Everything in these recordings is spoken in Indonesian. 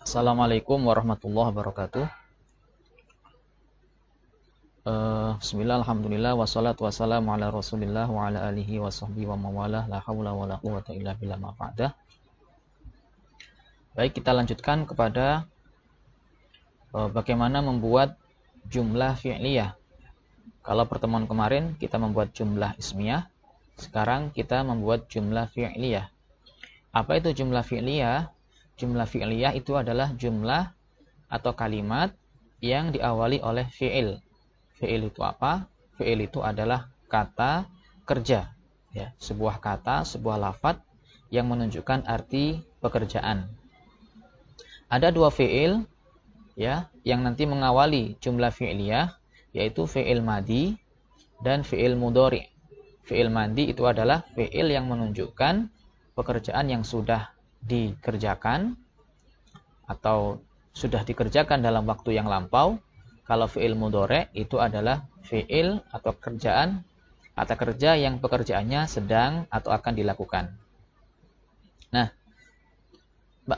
Assalamualaikum warahmatullahi wabarakatuh. Bismillah, alhamdulillah, wassalatu wassalamu ala rasulillah wa ala alihi wa sahbihi wa mawalah, la hawla wa la quwwata illa billah ma ba'dah. Baik, kita lanjutkan kepada bagaimana membuat jumlah fi'liyah. Kalau pertemuan kemarin kita membuat jumlah ismiyah, sekarang kita membuat jumlah fi'liyah. Apa itu jumlah fi'liyah? Jumlah fi'liyah itu adalah jumlah atau kalimat yang diawali oleh fi'il. Fi'il itu apa? Fi'il itu adalah kata kerja, ya, sebuah kata, sebuah lafadz yang menunjukkan arti pekerjaan. Ada dua fi'il, ya, yang nanti mengawali jumlah fi'liyah, yaitu fi'il madi dan fi'il mudhari'. Fi'il madi itu adalah fi'il yang menunjukkan pekerjaan yang sudah dikerjakan atau sudah dikerjakan dalam waktu yang lampau. Kalau fi'il mudhari' itu adalah fi'il atau kerjaan, kata kerja yang pekerjaannya sedang atau akan dilakukan. Nah,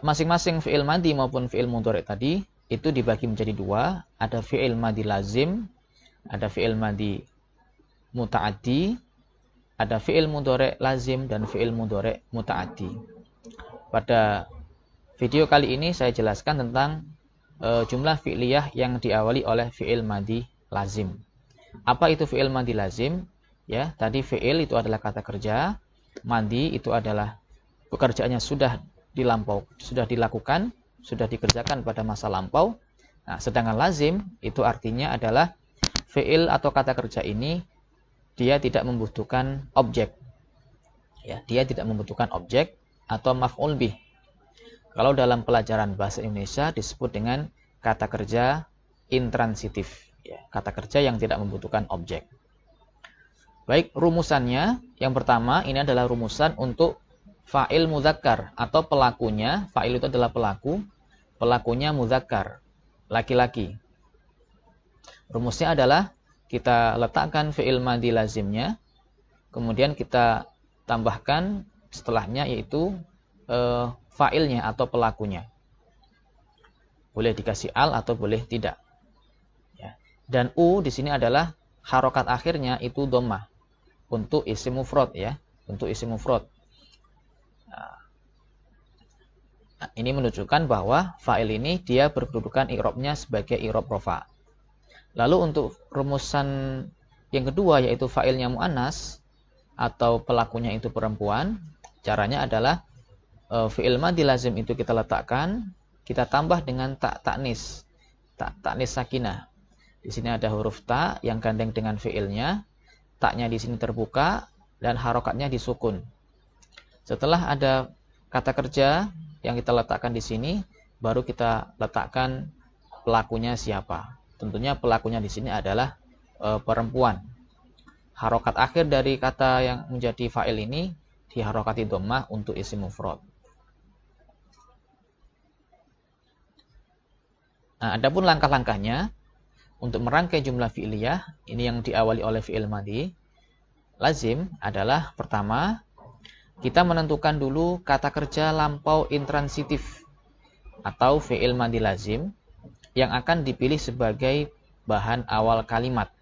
masing-masing fi'il madi maupun fi'il mudhari' tadi itu dibagi menjadi dua. Ada fi'il madi lazim, ada fi'il madi muta'addi, ada fi'il mudhari' lazim dan fi'il mudhari' muta'addi. Pada video kali ini saya jelaskan tentang jumlah fi'liyah yang diawali oleh fi'il madi lazim. Apa itu fi'il madi lazim? Ya, tadi fi'il itu adalah kata kerja, madi itu adalah pekerjaannya sudah dilakukan, sudah dikerjakan pada masa lampau. Nah, sedangkan lazim itu artinya adalah fi'il atau kata kerja ini dia tidak membutuhkan objek. Ya, dia tidak membutuhkan objek atau maf'ul bih. Kalau dalam pelajaran bahasa Indonesia disebut dengan kata kerja intransitif, ya, kata kerja yang tidak membutuhkan objek. Baik, rumusannya yang pertama ini adalah rumusan untuk fa'il mudzakkar atau pelakunya. Fa'il itu adalah pelakunya mudzakkar, laki-laki. Rumusnya adalah kita letakkan fi'il madi lazimnya, kemudian kita tambahkan setelahnya yaitu fa'ilnya atau pelakunya. Boleh dikasih al atau boleh tidak. Ya. Dan u di sini adalah harokat akhirnya itu dhammah untuk isim mufrad, ya, untuk isim mufrad. Nah, ini menunjukkan bahwa fa'il ini dia berkedudukan i'rabnya sebagai i'rab rafa'. Lalu untuk rumusan yang kedua yaitu fa'ilnya muannas atau pelakunya itu perempuan, caranya adalah fi'il madi lazim itu kita letakkan, kita tambah dengan ta'nis sakinah. Di sini ada huruf ta yang gandeng dengan fi'ilnya, taknya di sini terbuka dan harokatnya disukun. Setelah ada kata kerja yang kita letakkan di sini, baru kita letakkan pelakunya siapa. Tentunya pelakunya di sini adalah perempuan. Harokat akhir dari kata yang menjadi fa'il ini diharokati dhammah untuk isim mufrad. Nah, adapun langkah-langkahnya untuk merangkai jumlah fi'liyah ini yang diawali oleh fi'il madi lazim adalah pertama kita menentukan dulu kata kerja lampau intransitif atau fi'il madi lazim yang akan dipilih sebagai bahan awal kalimat.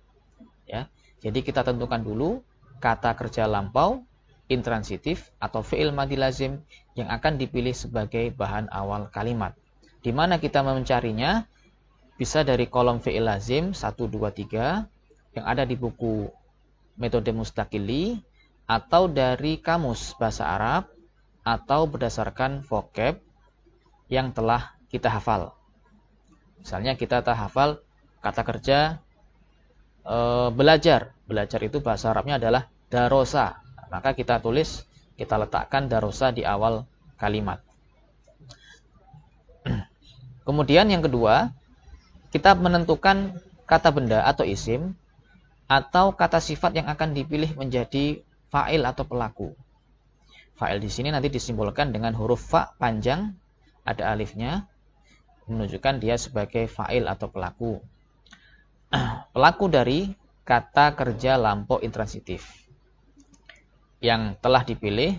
Ya, jadi kita tentukan dulu kata kerja lampau intransitif atau fi'il madi lazim yang akan dipilih sebagai bahan awal kalimat. Di mana kita mencarinya? Bisa dari kolom fi'il lazim 1, 2, 3 yang ada di buku metode Mustaqili, atau dari kamus bahasa Arab, atau berdasarkan vocab yang telah kita hafal. Misalnya kita telah hafal kata kerja belajar. Belajar itu bahasa Arabnya adalah darosa. Maka kita letakkan darosa di awal kalimat. Kemudian yang kedua, kita menentukan kata benda atau isim atau kata sifat yang akan dipilih menjadi fa'il atau pelaku. Fa'il di sini nanti disimbolkan dengan huruf fa panjang, ada alifnya, menunjukkan dia sebagai fa'il atau pelaku. Pelaku dari kata kerja lampau intransitif yang telah dipilih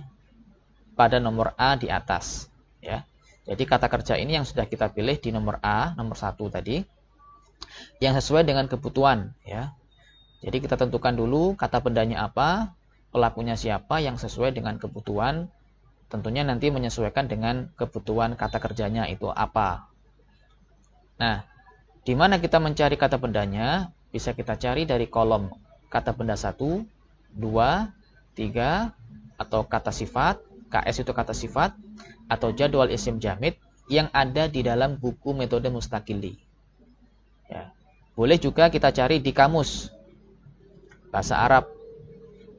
pada nomor A di atas, ya. Jadi kata kerja ini yang sudah kita pilih di nomor A, nomor 1 tadi, yang sesuai dengan kebutuhan, ya. Jadi kita tentukan dulu kata bendanya apa, pelakunya siapa yang sesuai dengan kebutuhan. Tentunya nanti menyesuaikan dengan kebutuhan kata kerjanya itu apa. Nah, di mana kita mencari kata bendanya? Bisa kita cari dari kolom kata benda 1, 2, 3, atau kata sifat, KS itu kata sifat, atau jadwal isim jamid yang ada di dalam buku metode Mustaqili. Ya. Boleh juga kita cari di kamus bahasa Arab,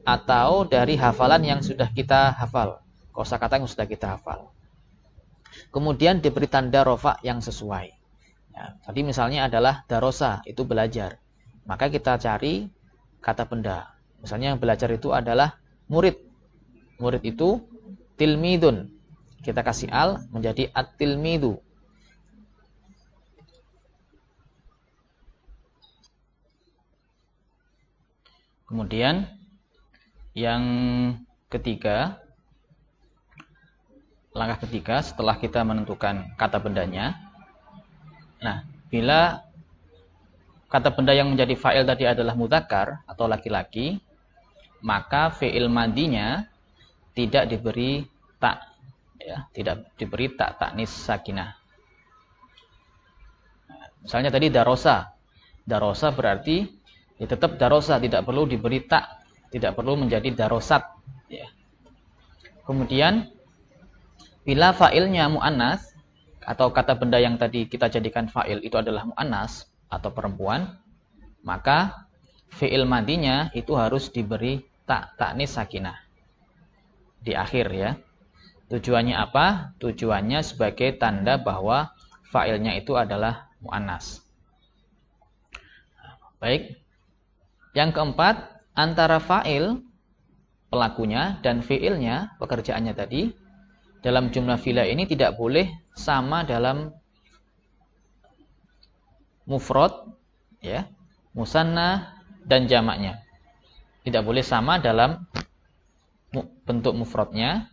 atau dari hafalan yang sudah kita hafal, kosakata yang sudah kita hafal. Kemudian diberi tanda rofa yang sesuai. Ya, tadi misalnya adalah darosa, itu belajar. Maka kita cari kata benda. Misalnya belajar itu adalah murid. Murid itu tilmidun. Kita kasih al menjadi at-tilmidu. Kemudian yang ketiga, langkah ketiga setelah kita menentukan kata bendanya. Nah, bila kata benda yang menjadi fa'il tadi adalah mudzakkar atau laki-laki, maka fi'il madinya tidak diberi tak, ya, tidak diberi tak taknis sakinah. Misalnya tadi darosa. Darosa berarti ya tetap darosa, tidak perlu diberi tak, tidak perlu menjadi darosat, ya. Kemudian bila fa'ilnya mu'annas atau kata benda yang tadi kita jadikan fa'il itu adalah mu'annas atau perempuan, maka fi'il madinya itu harus diberi tak taknis sakinah di akhir, ya. Tujuannya apa? Tujuannya sebagai tanda bahwa fa'ilnya itu adalah mu'annas. Baik. Yang keempat, antara fa'il pelakunya dan fi'ilnya, pekerjaannya tadi, dalam jumlah fi'il ini tidak boleh sama dalam mufrad, ya, musanna dan jamaknya. Tidak boleh sama dalam bentuk mufradnya,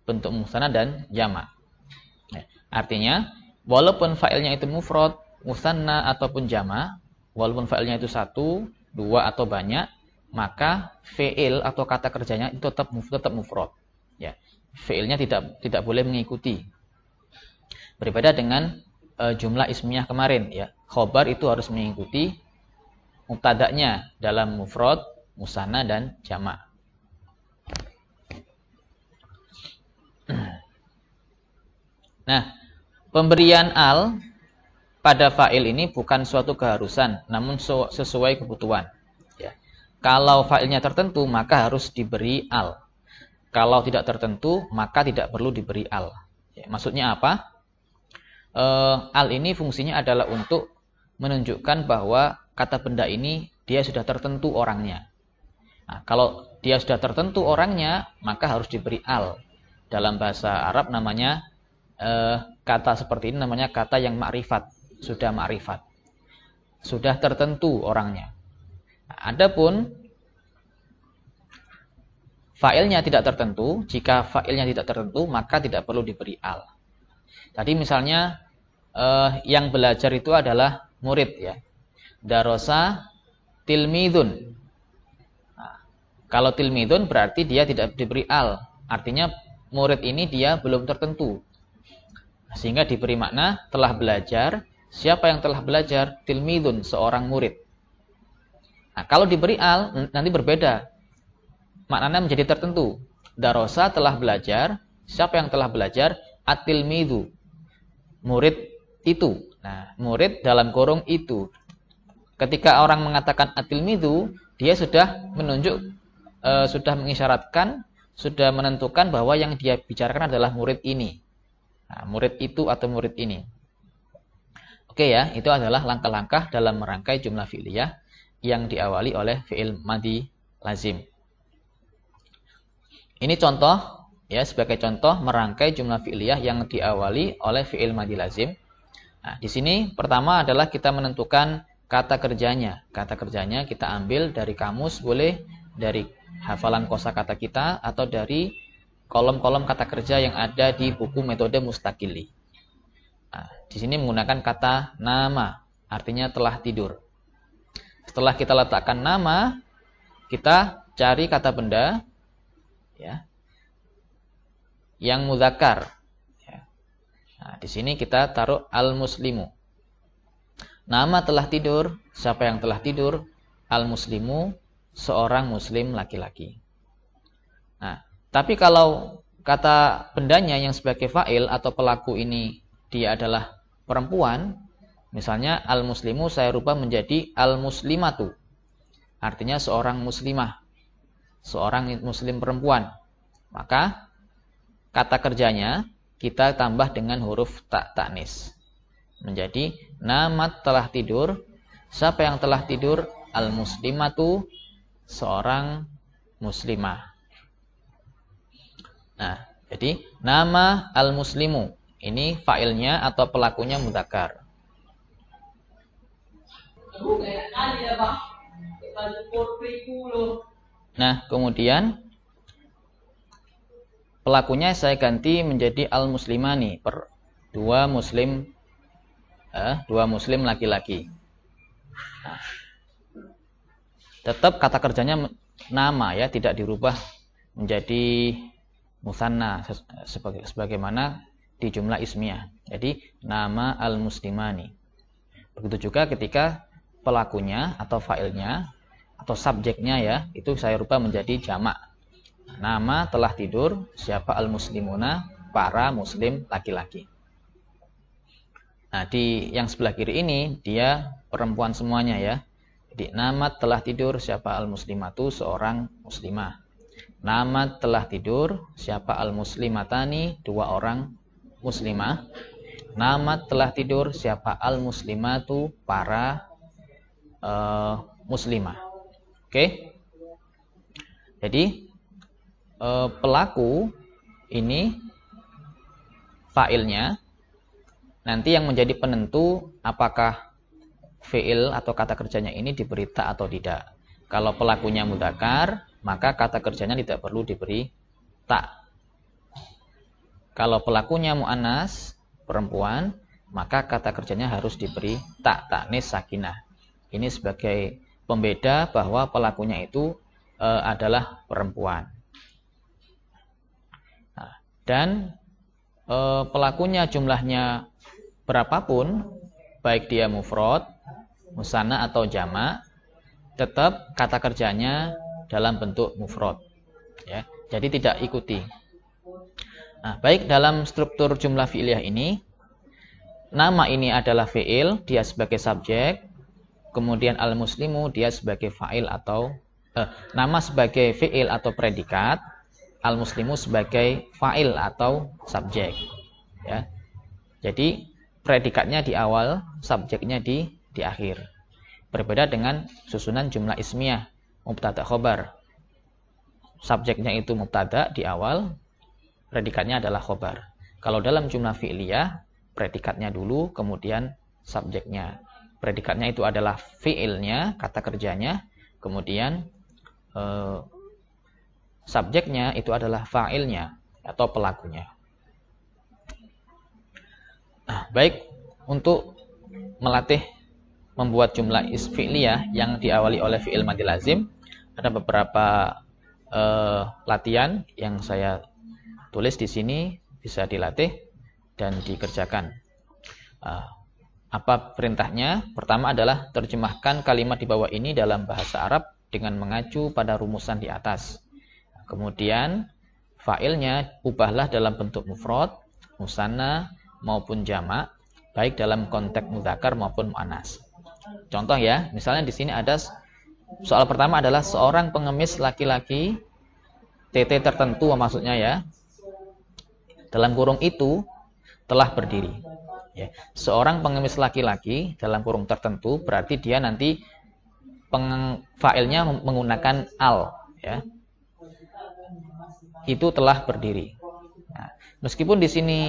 bentuk musanna dan jamak. Ya, artinya, walaupun fa'ilnya itu mufrad, musanna ataupun jamak, walaupun fa'ilnya itu 1, 2 atau banyak, maka fi'il atau kata kerjanya itu tetap mufrad. Ya. Fi'ilnya tidak boleh mengikuti. Berbeda dengan jumlah ismiyah kemarin, ya. Khobar itu harus mengikuti mubtada'nya dalam mufrad, musanna dan jamak. Nah, pemberian al pada fa'il ini bukan suatu keharusan, namun sesuai kebutuhan. Ya. Kalau fa'ilnya tertentu, maka harus diberi al. Kalau tidak tertentu, maka tidak perlu diberi al. Ya, maksudnya apa? Al ini fungsinya adalah untuk menunjukkan bahwa kata benda ini dia sudah tertentu orangnya. Nah, kalau dia sudah tertentu orangnya, maka harus diberi al. Dalam bahasa Arab namanya kata seperti ini namanya kata yang ma'rifat. Sudah ma'rifat. Sudah tertentu orangnya. Nah, adapun fa'ilnya tidak tertentu, jika fa'ilnya tidak tertentu, maka tidak perlu diberi al. Tadi misalnya yang belajar itu adalah murid, ya. Darosa tilmidun. Nah, kalau tilmidun berarti dia tidak diberi al. Artinya murid ini dia belum tertentu. Sehingga diberi makna telah belajar. Siapa yang telah belajar? Tilmidun, seorang murid. Nah, kalau diberi al nanti berbeda. Maknanya menjadi tertentu. Darosa telah belajar. Siapa yang telah belajar? At-tilmidu. Murid itu. Nah, murid dalam kurung itu. Ketika orang mengatakan at-tilmidu, dia sudah menunjuk, sudah mengisyaratkan, sudah menentukan bahwa yang dia bicarakan adalah murid ini. Nah, murid itu atau murid ini. Oke, ya, itu adalah langkah-langkah dalam merangkai jumlah fi'liyah yang diawali oleh fi'il madi lazim. Ini contoh, ya, sebagai contoh merangkai jumlah fi'liyah yang diawali oleh fi'il madi lazim. Nah, di sini pertama adalah kita menentukan kata kerjanya. Kata kerjanya kita ambil dari kamus, boleh dari hafalan kosakata kita atau dari kolom-kolom kata kerja yang ada di buku metode Mustaqili. Nah, di sini menggunakan kata nama, artinya telah tidur. Setelah kita letakkan nama, kita cari kata benda ya, yang mudzakkar. Ya. Nah, di sini kita taruh al-muslimu. Nama telah tidur, siapa yang telah tidur? Al-muslimu, seorang muslim laki-laki. Nah, tapi kalau kata bendanya yang sebagai fa'il atau pelaku ini dia adalah perempuan, misalnya al-muslimu saya rubah menjadi al-muslimatu. Artinya seorang muslimah, seorang muslim perempuan. Maka kata kerjanya kita tambah dengan huruf ta ta'nis. Menjadi namat telah tidur. Siapa yang telah tidur? Al-muslimatu, seorang muslimah. Nah, jadi nama al-muslimu ini fa'ilnya atau pelakunya mudzakkar. Nah, kemudian pelakunya saya ganti menjadi al-muslimani, dua muslim laki-laki. Nah, tetap kata kerjanya nama ya, tidak dirubah menjadi musanna sebagaimana di jumlah ismiyah. Jadi nama al-muslimani. Begitu juga ketika pelakunya atau fa'ilnya atau subjeknya ya, itu saya rubah menjadi jamak. Nama telah tidur, siapa al-muslimuna, para muslim laki-laki. Nah, di yang sebelah kiri ini dia perempuan semuanya ya. Jadi nama telah tidur, siapa al-muslimatu, seorang muslimah. Nama telah tidur, siapa al-muslimatani, dua orang muslimah. Nama telah tidur, siapa al-muslimatu, para muslimah. Oke. Jadi pelaku ini fa'ilnya. Nanti yang menjadi penentu apakah fi'il atau kata kerjanya ini diberi ta atau tidak. Kalau pelakunya mudzakkar, maka kata kerjanya tidak perlu diberi ta. Kalau pelakunya muannas, perempuan, maka kata kerjanya harus diberi ta, ta'nis sakinah. Ini sebagai pembeda bahwa pelakunya itu adalah perempuan. Nah, dan pelakunya jumlahnya berapapun, baik dia mufrad, musanna atau jamak, tetap kata kerjanya dalam bentuk mufrad. Ya, jadi tidak ikuti. Nah, baik dalam struktur jumlah fi'liyah ini, nama ini adalah fi'il, dia sebagai subjek, kemudian al-muslimu dia sebagai fa'il atau nama sebagai fi'il atau predikat, al-muslimu sebagai fa'il atau subjek. Ya. Jadi predikatnya di awal, subjeknya di akhir. Berbeda dengan susunan jumlah ismiyah, mubtada khobar. Subjeknya itu mubtada di awal, predikatnya adalah khobar. Kalau dalam jumlah fi'liyah, predikatnya dulu, kemudian subjeknya. Predikatnya itu adalah fi'ilnya, kata kerjanya, kemudian subjeknya itu adalah fa'ilnya atau pelakunya. Nah, baik, untuk melatih membuat jumlah fi'liyah yang diawali oleh fi'il madhi lazim, ada beberapa latihan yang saya tulis di sini, bisa dilatih dan dikerjakan. Apa perintahnya? Pertama adalah terjemahkan kalimat di bawah ini dalam bahasa Arab dengan mengacu pada rumusan di atas. Kemudian fa'ilnya ubahlah dalam bentuk mufrad, musanna maupun jamak, baik dalam konteks mudzakkar maupun muannas. Contoh ya, misalnya di sini ada soal pertama adalah seorang pengemis laki-laki TT tertentu maksudnya ya. Dalam kurung itu telah berdiri. Ya. Seorang pengemis laki-laki dalam kurung tertentu berarti dia nanti fa'ilnya menggunakan al ya. Itu telah berdiri. Nah, meskipun di sini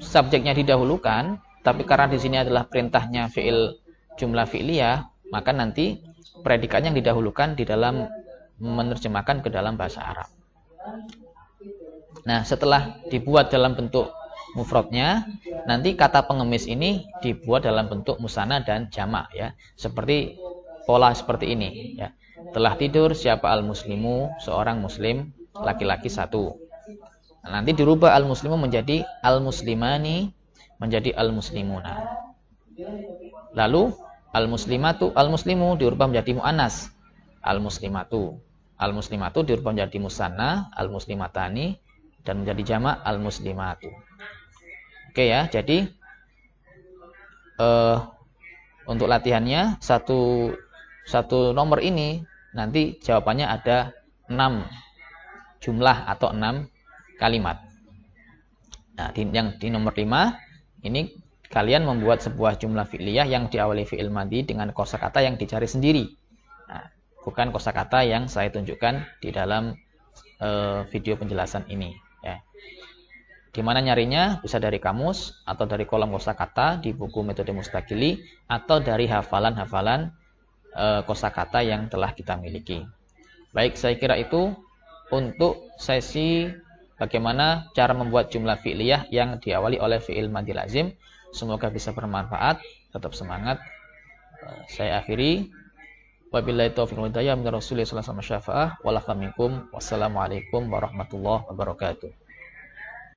subjeknya didahulukan, tapi karena di sini adalah perintahnya fi'il jumlah fi'liyah, maka nanti predikatnya yang didahulukan di dalam menerjemahkan ke dalam bahasa Arab. Nah, setelah dibuat dalam bentuk mufradnya, nanti kata pengemis ini dibuat dalam bentuk musanna dan jamak ya. Seperti pola seperti ini ya. Telah tidur siapa al-muslimu, seorang muslim laki-laki satu. Nah, nanti dirubah al-muslimu menjadi al-muslimani, menjadi al-muslimuna. Lalu al-muslimatu, al-muslimu dirubah menjadi muannas, al-muslimatu. Al-muslimatu dirubah menjadi musanna, al-muslimatani, dan menjadi jamak al-muslimatu. Oke ya, jadi untuk latihannya satu nomor ini nanti jawabannya ada 6 jumlah atau 6 kalimat. Nah, yang di nomor 5 ini kalian membuat sebuah jumlah fi'liyah yang diawali fi'il madhi dengan kosakata yang dicari sendiri. Nah, bukan kosakata yang saya tunjukkan di dalam video penjelasan ini ya. Di mana nyarinya? Bisa dari kamus atau dari kolom kosakata di buku Metode Mustaqili atau dari hafalan-hafalan kosakata yang telah kita miliki. Baik, saya kira itu untuk sesi bagaimana cara membuat jumlah fi'liyah yang diawali oleh fi'il madhi lazim. Semoga bisa bermanfaat. Tetap semangat. Saya akhiri. Wabillahi taufiq wal hidayah min Rasulillah sallallahu alaihi wasallam. Wassalamualaikum warahmatullahi wabarakatuh.